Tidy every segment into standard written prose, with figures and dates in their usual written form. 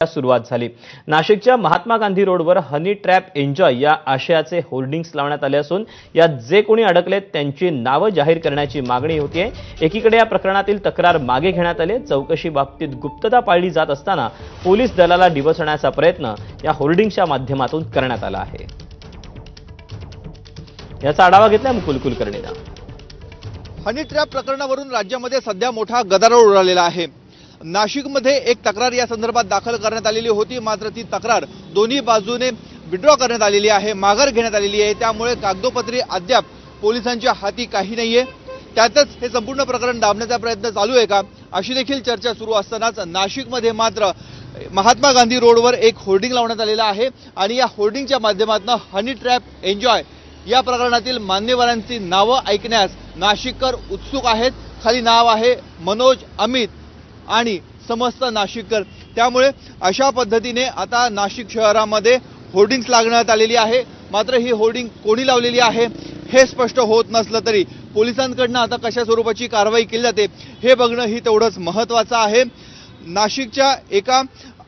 सुरुवात झाली। नाशिकच्या महात्मा गांधी रोडवर हनी ट्रॅप एन्जॉय या आशयाचे होर्डिंग्स लावण्यात आले असून यात जे कोणी अडकलेत त्यांची नावे जाहीर करण्याची मागणी होतीये। एकीकडे या प्रकरणातील तक्रार मागे घेण्यात आली, चौकशी बाबतीत गुप्तता पाळली जात असताना पोलीस दलाला डिवचण्याचा प्रयत्न या होर्डिंग्सच्या माध्यमातून करण्यात आला आहे। याचा आढावा घेतला मुकुल कुलकर्णीने। हनी ट्रॅप प्रकरणावरून राज्यामध्ये सध्या मोठा गदारोळ उडालेला आहे। नाशिकमध्ये एक तक्रार या संदर्भात दाखल करण्यात आलेली होती, मात्र ती तक्रार दोन्ही बाजूने विड्रॉ करण्यात आलेली आहे, माघार घेण्यात आलेली आहे। त्यामुळे कागदोपत्री अद्याप पोलिसांच्या हाती काही नाहीये। त्यातच हे संपूर्ण प्रकरण दाबण्याचा प्रयत्न चालू आहे का, अशी देखील चर्चा सुरू असतानाच नाशिकमध्ये मात्र महात्मा गांधी रोडवर एक होर्डिंग लावण्यात आलेला आहे आणि या होर्डिंगच्या माध्यमातून हनी ट्रॅप एन्जॉय या प्रकरणातील मान्यवरांची नावं ऐकण्यास नाशिककर उत्सुक आहेत। खाली नाव आहे मनोज, अमित आणि समस्त नाशिककर। त्यामुळे अशा पद्धतीने आता नाशिक शहरामध्ये होर्डिंग्स लागण्यात आलेली आहे। मात्र ही होर्डिंग कोणी लावलेली आहे हे स्पष्ट होत नसलं तरी पोलिसांकडून आता कशा स्वरूपाची कारवाई केली जाते हे बघणं ही तेवढंच महत्त्वाचं आहे। नाशिकच्या एका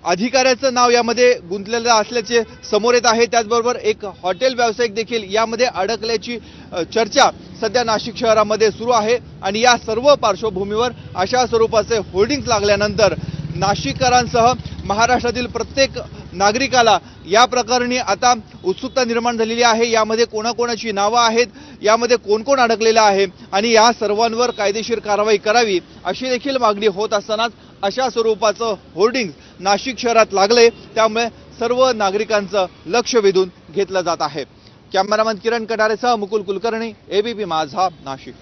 अधिकाऱ्याचं नाव यामध्ये गुंतलेलं असल्याचे समोर येत आहे। त्याचबरोबर एक हॉटेल व्यावसायिक देखील यामध्ये अडकल्याची चर्चा सध्या नाशिक शहरामध्ये सुरू आहे आणि या सर्व पार्श्वभूमीवर अशा स्वरूपाचे होर्डिंग्स लागल्यानंतर नाशिककरांसह महाराष्ट्रातील प्रत्येक नागरिकाला या प्रकरणी आता उत्सुकता निर्माण झालेली आहे। यामध्ये कोणाकोणाची नावं आहेत, यामध्ये कोण कोण अडकलेलं आहे आणि या सर्वांवर कायदेशीर कारवाई करावी अशी देखील मागणी होत असतानाच अशा स्वरूपाचं होर्डिंग्स नाशिक शहरात लागले। त्यामुळे सर्व नागरिकांचं लक्ष वेधून घेतलं जात आहे। कॅमेरामन किरण कटारेसह मुकुल कुलकर्णी, एबीपी माझा, नाशिक।